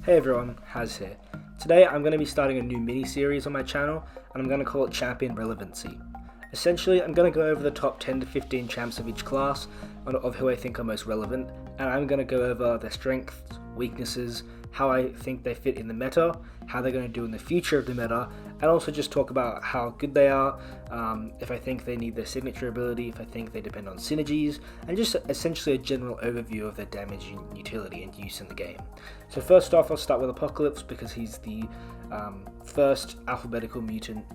Hey everyone, Haz here. Today I'm going to be starting a new mini-series on my channel, and I'm going to call it Champion Relevancy. Essentially, I'm going to go over the top 10 to 15 champs of each class, of who I think are most relevant, and I'm going to go over their strengths, weaknesses, how I think they fit in the meta, how they're going to do in the future of the meta, and also just talk about how good they are, if I think they need their signature ability, if I think they depend on synergies, and just essentially a general overview of their damage and utility and use in the game. So first off, I'll start with Apocalypse because he's the first alphabetical mutant,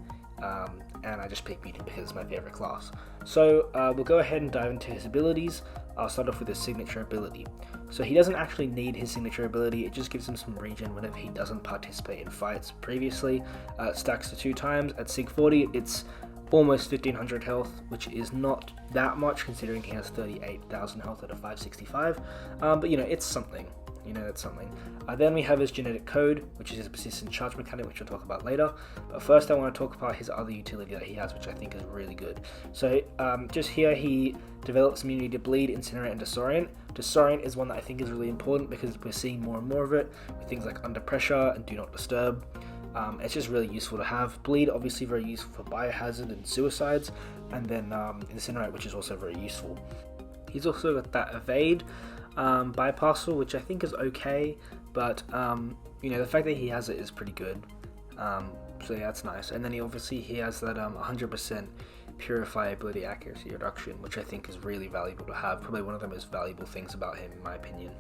and I just picked Mutant because it's my favorite class. So we'll go ahead and dive into his abilities. I'll start off with his signature ability. So he doesn't actually need his signature ability, it just gives him some regen whenever he doesn't participate in fights previously. It stacks to 2 times. At Sig 40, it's almost 1500 health, which is not that much considering he has 38,000 health at a 565, but it's something. It's something. Then we have his genetic code, which is his persistent charge mechanic, which we'll talk about later. But first I want to talk about his other utility that he has, which I think is really good. So just here he develops immunity to bleed, incinerate, and disorient. Disorient is one that I think is really important because we're seeing more and more of it with things like under pressure and do not disturb. It's just really useful to have. Bleed, obviously very useful for biohazard and suicides, and then incinerate, which is also very useful. He's also got that evade bypassal, which I think is okay, but the fact that he has it is pretty good. So yeah, that's nice. And then he has that 100% purify ability accuracy reduction, which I think is really valuable to have. Probably one of the most valuable things about him, in my opinion.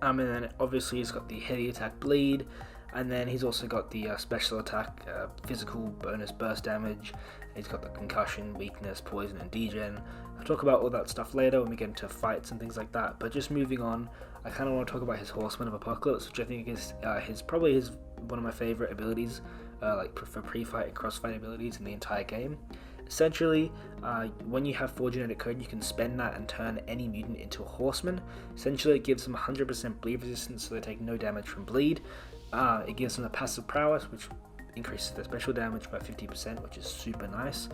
And then obviously he's got the heavy attack bleed, and then he's also got the special attack physical bonus burst damage. He's got the concussion, weakness, poison, and degen. I'll talk about all that stuff later when we get into fights and things like that, but just moving on, I kind of want to talk about his Horseman of Apocalypse, which I think is probably one of my favorite abilities, for pre-fight and cross-fight abilities in the entire game. Essentially, when you have 4 genetic code, you can spend that and turn any mutant into a Horseman. Essentially, it gives them 100% bleed resistance, so they take no damage from bleed. It gives them a passive prowess, which increases their special damage by 50%, which is super nice.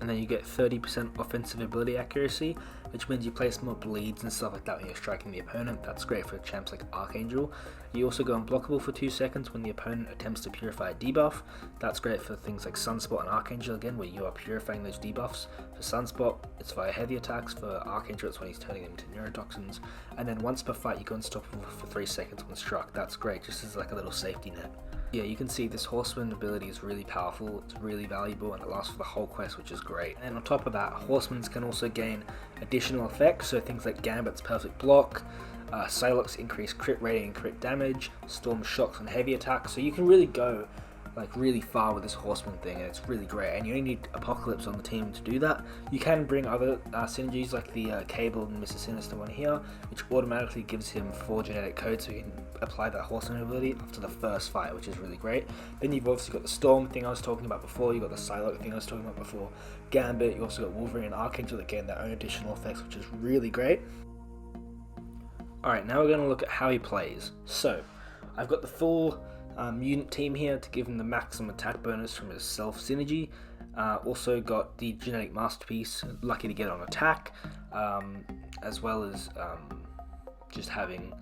And then you get 30% offensive ability accuracy, which means you place more bleeds and stuff like that when you're striking the opponent. That's great for champs like Archangel. You also go unblockable for 2 seconds when the opponent attempts to purify a debuff. That's great for things like Sunspot and Archangel again, where you are purifying those debuffs. For Sunspot, it's via heavy attacks. For Archangel, it's when he's turning them into neurotoxins. And then once per fight, you go unstoppable for 3 seconds when struck. That's great, just as like a little safety net. Yeah, you can see this Horseman ability is really powerful, it's really valuable, and it lasts for the whole quest, which is great. And on top of that, Horsemans can also gain additional effects, so things like Gambit's Perfect Block, Psylocke's increased crit rating and crit damage, Storm Shocks and heavy attacks, so you can really go really far with this Horseman thing, and it's really great, and you only need Apocalypse on the team to do that. You can bring other synergies like the Cable and Mr. Sinister one here, which automatically gives him 4 genetic codes, so you can apply that Horseman ability after the first fight, which is really great. Then you've obviously got the Storm thing I was talking about before, you've got the Psylocke thing I was talking about before, Gambit, you also got Wolverine and Archangel that gain their own additional effects, which is really great. Alright, now we're going to look at how he plays. So, I've got the full mutant team here to give him the maximum attack bonus from his self synergy. Also got the genetic masterpiece, lucky to get on attack, as well as just having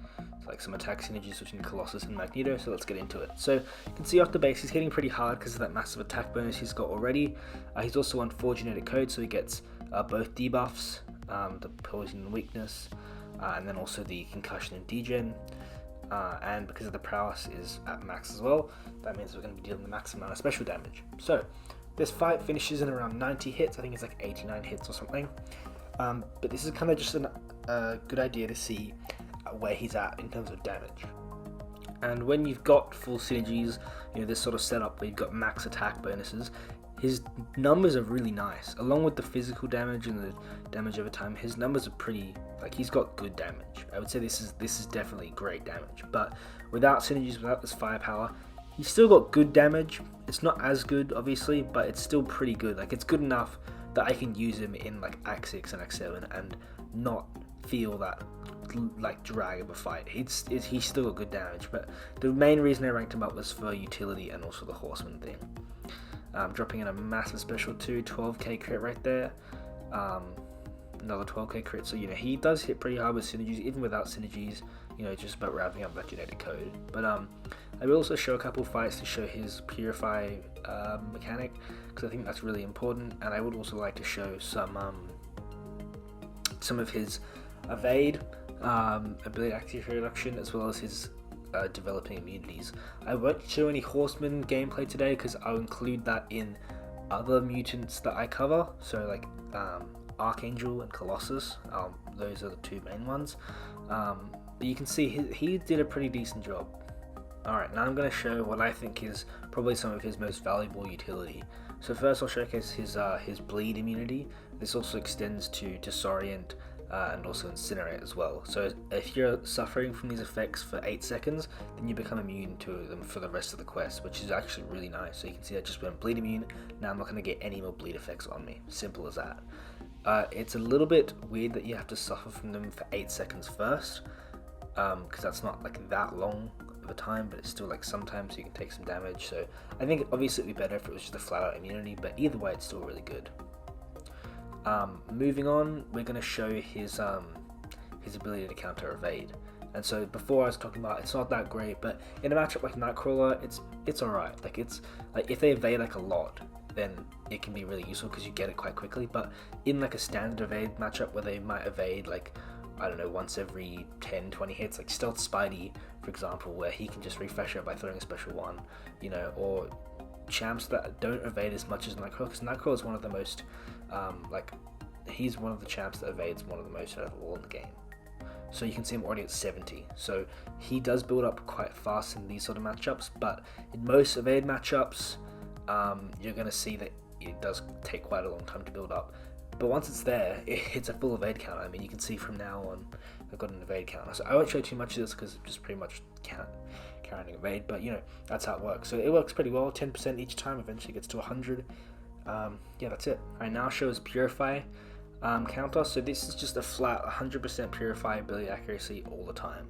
some attack synergies between Colossus and Magneto. So let's get into it. So you can see off the base he's hitting pretty hard because of that massive attack bonus he's got already. He's also on 4 genetic codes, so he gets both debuffs, the poison and weakness, and then also the concussion and degen. And because of the prowess is at max as well, that means we're going to be dealing the max amount of special damage. So this fight finishes in around 90 hits, I think it's like 89 hits or something. But this is kind of just a good idea to see where he's at in terms of damage. And when you've got full synergies, this sort of setup where you've got max attack bonuses, his numbers are really nice. Along with the physical damage and the damage over time, his numbers are pretty, he's got good damage. I would say this is definitely great damage. But without synergies, without this firepower, he's still got good damage. It's not as good, obviously, but it's still pretty good. It's good enough that I can use him in Act 6 and Act 7 and not feel that drag of a fight. He's still got good damage, but the main reason I ranked him up was for utility and also the Horseman thing. Dropping in a massive special 12k crit right there, another 12k crit, so he does hit pretty hard with synergies. Even without synergies, just about wrapping up that genetic code. But I will also show a couple fights to show his Purify mechanic, because I think that's really important, and I would also like to show some of his evade, ability accuracy reduction, as well as his developing immunities. I won't show any horseman gameplay today because I'll include that in other mutants that I cover, so like Archangel and Colossus. Those are the two main ones, but you can see he did a pretty decent job. Alright, now I'm going to show what I think is probably some of his most valuable utility. So first I'll showcase his bleed immunity. This also extends to disorient and also incinerate as well. So if you're suffering from these effects for 8 seconds, then you become immune to them for the rest of the quest, which is actually really nice. So you can see I just went bleed immune, now I'm not going to get any more bleed effects on me. Simple as that. It's a little bit weird that you have to suffer from them for 8 seconds first, because that's not like that long of a time, but it's still like sometimes you can take some damage. So I think obviously it'd be better if it was just a flat out immunity, but either way it's still really good. Moving on, we're going to show his ability to counter evade. And so before I was talking about it's not that great, but in a matchup like Nightcrawler, it's alright. Like it's like if they evade like a lot, then it can be really useful because you get it quite quickly. But in like a standard evade matchup where they might evade like, I don't know, once every 10-20 hits, like Stealth Spidey, for example, where he can just refresh it by throwing a special one, or champs that don't evade as much as Nightcrawler, because Nightcrawler is one of the most, he's one of the champs that evades one of the most out of all in the game. So you can see him already at 70, so he does build up quite fast in these sort of matchups, but in most evade matchups, you're going to see that it does take quite a long time to build up. But once it's there, it's a full evade counter. I mean, you can see from now on, I've got an evade counter. So I won't show too much of this because it's just pretty much counting evade, but that's how it works. So it works pretty well, 10% each time, eventually gets to 100. Yeah, that's it. Alright, now shows Purify counter. So this is just a flat 100% Purify ability accuracy all the time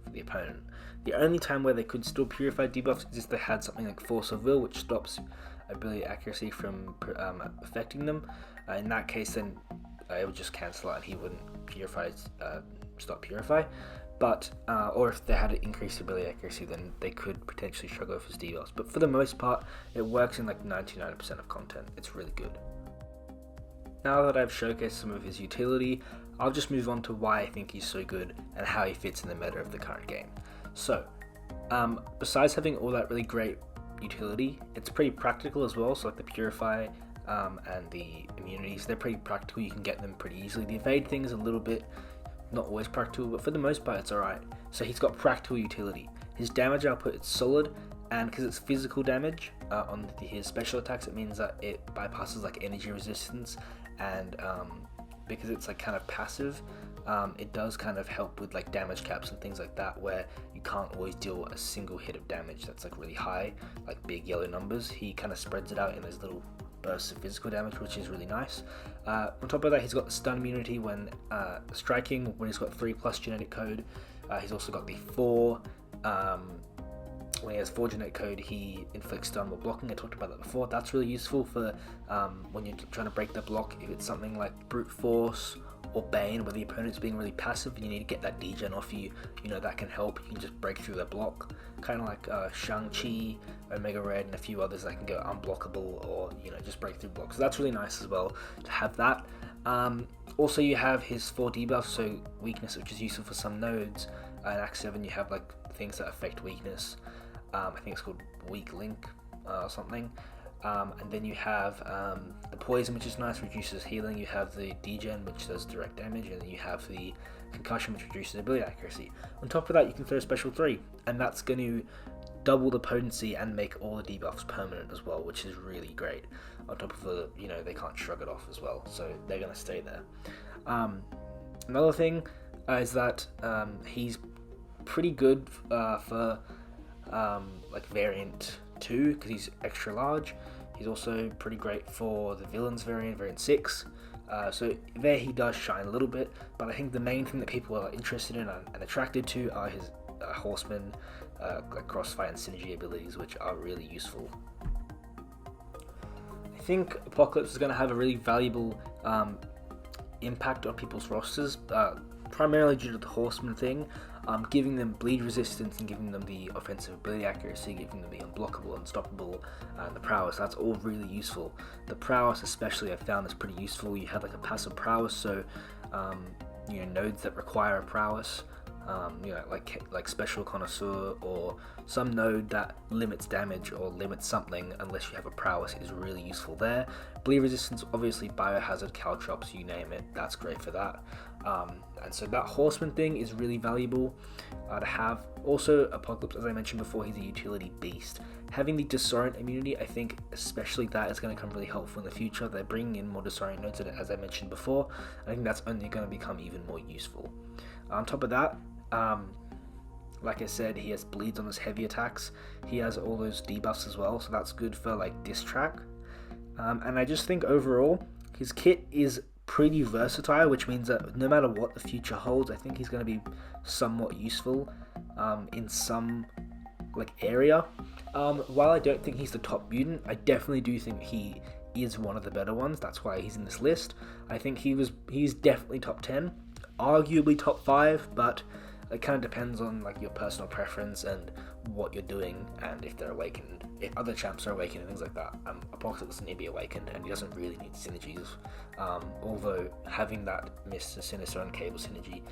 for the opponent. The only time where they could still Purify debuffs is if they had something like Force of Will, which stops ability accuracy from affecting them. In that case, then it would just cancel out and he wouldn't stop Purify. But or if they had an increased ability accuracy, then they could potentially struggle with his debuffs. But for the most part, it works in like 99% of content. It's really good. Now that I've showcased some of his utility, I'll just move on to why I think he's so good and how he fits in the meta of the current game. So, besides having all that really great utility, it's pretty practical as well. So like the Purify and the immunities, they're pretty practical. You can get them pretty easily. The evade thing is a little bit not always practical, but for the most part it's alright. So he's got practical utility. His damage output is solid, and because it's physical damage on his special attacks, it means that it bypasses like energy resistance, and because it's like kind of passive, it does kind of help with like damage caps and things like that, where you can't always deal a single hit of damage that's like really high, like big yellow numbers. He kind of spreads it out in those little bursts of physical damage, which is really nice. On top of that, he's got the stun immunity when striking, when he's got 3+ genetic code. He's also got the 4, when he has 4 genetic code, he inflicts stun while blocking. I talked about that before. That's really useful for when you're trying to break the block. If it's something like Brute Force or Bane, where the opponent's being really passive and you need to get that degen off you, that can help. You can just break through the block, kind of like Shang-Chi, Omega Red, and a few others that can go unblockable or just break through blocks. So that's really nice as well to have that. Also, you have his 4 debuffs, so weakness, which is useful for some nodes. In Act 7, you have like things that affect weakness. I think it's called Weak Link or something. And then you have the Poison, which is nice, reduces healing. You have the Degen, which does direct damage, and then you have the Concussion, which reduces ability accuracy. On top of that, you can throw Special 3, and that's going to double the potency and make all the debuffs permanent as well, which is really great. On top of the, they can't shrug it off as well, so they're going to stay there. Another thing is that he's pretty good for like variant 2, because he's extra large. He's also pretty great for the villains variant 6. So there he does shine a little bit, but I think the main thing that people are interested in and attracted to are his horseman, like crossfight and synergy abilities, which are really useful. I think Apocalypse is going to have a really valuable impact on people's rosters, primarily due to the horseman thing. giving them bleed resistance and giving them the offensive ability accuracy, giving them the unblockable, unstoppable, and the prowess. That's all really useful. The prowess especially I found is pretty useful. You have like a passive prowess, so nodes that require a prowess, like special connoisseur, or some node that limits damage or limits something unless you have a prowess, is really useful there. Bleed resistance, obviously biohazard, caltrops, you name it, that's great for that. And so that horseman thing is really valuable to have. Also, Apocalypse, as I mentioned before, he's a utility beast. Having the disorient immunity, I think especially that is going to come really helpful in the future. They're bringing in more disorient nodes, as I mentioned before. I think that's only going to become even more useful. On top of that, like I said, he has bleeds on his heavy attacks. He has all those debuffs as well, so that's good for like diss track. And I just think overall, his kit is pretty versatile, which means that no matter what the future holds, I think he's going to be somewhat useful in some area. While I don't think he's the top mutant, I definitely do think he is one of the better ones. That's why he's in this list. I think he's definitely top 10, arguably top 5, but it kind of depends on your personal preference and what you're doing, and if they're awakened, if other champs are awakened and things like that. Apocalypse doesn't need to be awakened, and he doesn't really need synergies, although having that Mr. Sinister and Cable synergy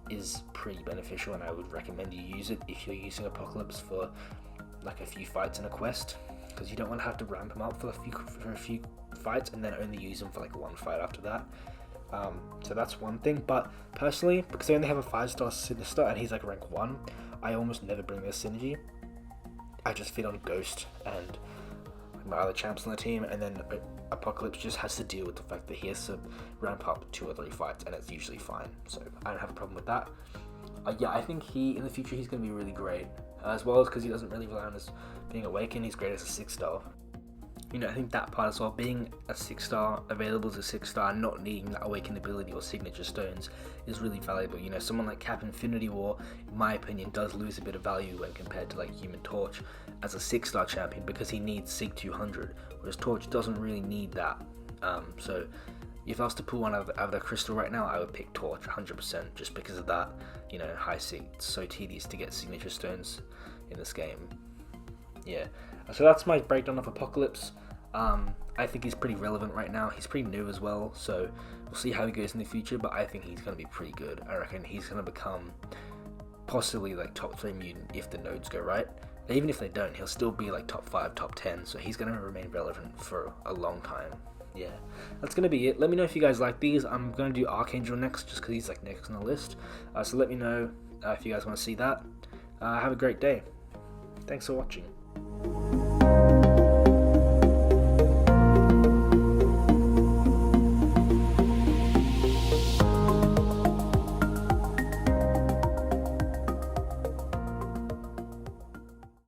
is pretty beneficial, and I would recommend you use it if you're using Apocalypse for a few fights in a quest, because you don't want to have to ramp him up for a few fights and then only use him for one fight after that. So that's one thing, but personally, because I only have a 5-star Sinister and he's rank 1, I almost never bring this synergy. I just fit on Ghost and my other champs on the team, and then Apocalypse just has to deal with the fact that he has to ramp up 2 or 3 fights, and it's usually fine, so I don't have a problem with that. I think in the future he's going to be really great, as well as because he doesn't really rely on his being awakened. He's great as a 6-star. I think that part as well, being a 6-star, available as a 6-star, not needing that awakened ability or signature stones is really valuable. Someone like Cap Infinity War, in my opinion, does lose a bit of value when compared to Human Torch as a 6-star champion, because he needs Sig 200, whereas Torch doesn't really need that. So if I was to pull one out of the crystal right now, I would pick Torch 100%, just because of that, high Sig. It's so tedious to get signature stones in this game. Yeah, so that's my breakdown of Apocalypse. I think he's pretty relevant right now. He's pretty new as well, so we'll see how he goes in the future, but I think he's going to be pretty good. I reckon he's going to become possibly top 3 mutant if the nodes go right. Even if they don't, he'll still be top 5, top 10, so he's going to remain relevant for a long time. Yeah, that's going to be it. Let me know if you guys like these. I'm going to do Archangel next, just because he's next on the list. So let me know if you guys want to see that. Have a great day. Thanks for watching.